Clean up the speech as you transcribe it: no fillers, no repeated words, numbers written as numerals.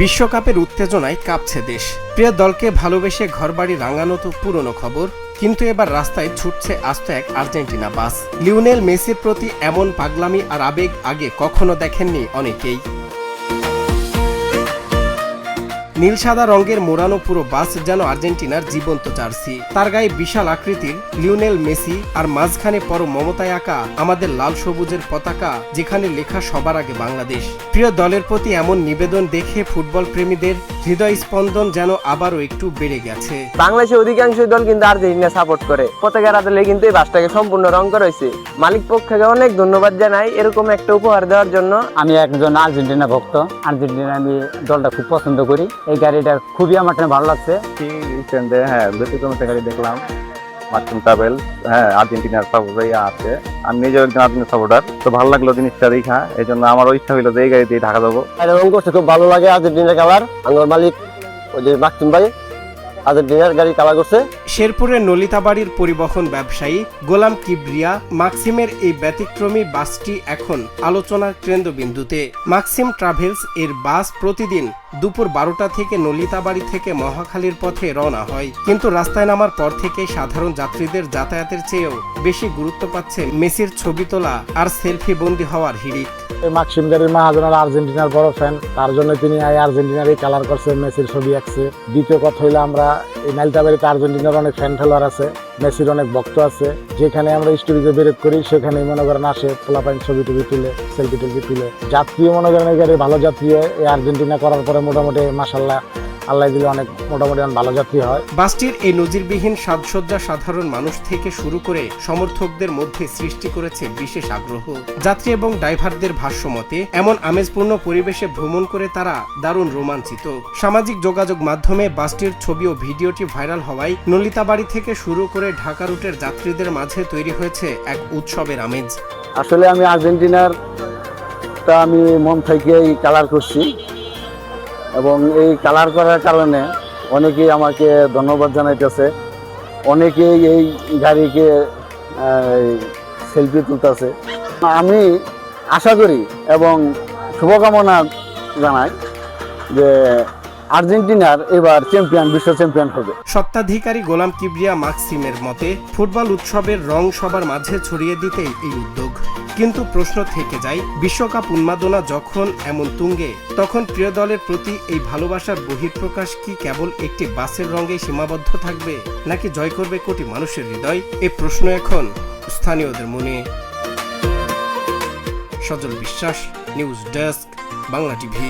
বিশ্বকাপের উত্তেজনায় কাঁপছে দেশ। প্রিয় দলকে ভালোবেসে ঘরবাড়ি রাঙানো তো পুরনো খবর, কিন্তু এবার রাস্তায় ছুটছে আস্ত এক আর্জেন্টিনা বাস। লিওনেল মেসির প্রতি এমন পাগলামি আর আবেগ আগে কখনো দেখেননি অনেকেই। নীল সাদা রঙের মোড়ানো পুরো বাস যেন আর্জেন্টিনার জীবন্ত জার্সি। তার গায়ে বিশাল আকৃতির লিওনেল মেসি, আর মাঝখানে পরম মমতায় আঁকা আমাদের লাল সবুজের পতাকা, যেখানে লেখা সবার আগে বাংলাদেশ। প্রিয় দলের প্রতি এমন নিবেদন দেখে ফুটবল প্রেমীদের হৃদয় স্পন্দন যেন আবারও একটু বেড়ে গেছে। বাংলাদেশের অধিকাংশ দল কিন্তু আর্জেন্টিনা সাপোর্ট করে। পতাকার আদলে কিন্তু এই বাসটাকে সম্পূর্ণ রং করা হয়েছে। মালিক পক্ষকে অনেক ধন্যবাদ জানাই এরকম একটা উপহার দেওয়ার জন্য। আমি একজন আর্জেন্টিনা ভক্ত। আর্জেন্টিনা আমি দলটা খুব পছন্দ করি। এই গাড়িটা খুবই আমার ভালো লাগছে। ব্যতিক্রম একটা গাড়ি দেখলাম, মার্টিন ট্রাভেল। আর্জেন্টিনার সাপোর্টার আছে। আমি নিজেও একজন আর্জেন্টিনা সাপোর্টার, তো ভালো লাগলো জিনিসটা দেখা। এই জন্য আমারও ইচ্ছা হইলো যে এই গাড়ি দিয়ে ঢাকা যাবো। রং করতে খুব ভালো লাগে। আর্জেন্টিনার কালার, আমার মালিক ওই যে মার্টিন ভাই আর্জেন্টিনার গাড়ি কালার করছে। শেরপুরের নলিতাবাড়ির পরিবহন ব্যবসায়ী গোলাম কিবরিয়া মাক্সিমের এই ব্যতিক্রমী বাসটি এখন আলোচনার কেন্দ্রবিন্দুতে। মাক্সিম ট্রাভেলস এর বাস প্রতিদিন দুপুর 12টা থেকে নলিতাবাড়ি থেকে মহাখালীর পথে রওনা হয়, কিন্তু রাস্তায় নামার পর থেকে সাধারণ যাত্রীদের যাতায়াতের চেয়েও বেশি গুরুত্ব পাচ্ছে মেসির ছবি তোলা আর সেলফি বন্দী হওয়ার হিড়িক। মাক্সিম গাড়ির মাহাজন আর্জেন্টিনার বড় ফ্যান, তার জন্য তিনি আর্জেন্টিনারই কালার করছে, মেসির ছবি আঁকছে। দ্বিতীয় কথা হইলো আমরা এই নালিতাবাড়িতে আর্জেন্টিনার অনেক ফ্যান ফলোয়ার আছে, মেসির অনেক ভক্ত আছে। যেখানে আমরা স্টুডিওতে বের করি সেখানে মনে করেন আসে পোলাপাইন ছবি টবি তুলে, সেলফি টেলফি তুলে। যাত্রীও মনে করেন এই গাড়ির ভালো যাত্রী হয়। এই আর্জেন্টিনা করার পরে মোটামুটি মাশাআল্লাহ আল্লাহ দিলে অনেক মোটামুটি ভালো যাত্রী হয়। বাসটির এই নজিরবিহীন সাজসজ্জা সাধারণ মানুষ থেকে শুরু করে সমর্থকদের মধ্যে সৃষ্টি করেছে বিশেষ আগ্রহ। যাত্রী এবং ড্রাইভারদের ভাষ্যমতে এমন আমেজপূর্ণ পরিবেশে ভ্রমণ করে তারা দারুণ রোমাঞ্চিত। সামাজিক যোগাযোগ মাধ্যমে বাসটির ছবি ও ভিডিওটি ভাইরাল হওয়ায় নলিতাবাড়ি থেকে শুরু করে ঢাকা রুটের যাত্রীদের মাঝে তৈরি হয়েছে এক উৎসবের আমেজ। আসলে আমি আর্জেন্টিনার তা আমি মন থেকেই কালার করছি, এবং এই কালার করার কারণে অনেকেই আমাকে ধন্যবাদ জানাইতেছে। অনেকেই এই গাড়িকে সেলফি তুলতেছে। আমি আশা করি এবং শুভকামনা জানাই যে আর্জেন্টিনার এবার চ্যাম্পিয়ন, বিশ্ব চ্যাম্পিয়ন হবে। স্বত্বাধিকারী গোলাম কিবরিয়া মাক্সিমের মতে ফুটবল উৎসবের রং সবার মাঝে ছড়িয়ে দিতেই এই উদ্যোগ। কিন্তু প্রশ্ন থেকে যায়, বিশ্বকাপ উন্মাদনা যখন এমন তুঙ্গে, তখন প্রিয় দলের প্রতি এই ভালোবাসার বহিঃপ্রকাশ কি কেবল একটি বাসের রঙে সীমাবদ্ধ থাকবে, নাকি জয় করবে কোটি মানুষের হৃদয়? এই প্রশ্ন এখন স্থানীয়দের মনে। সজল বিশ্বাস, নিউজ ডেস্ক, বাংলা টিভি।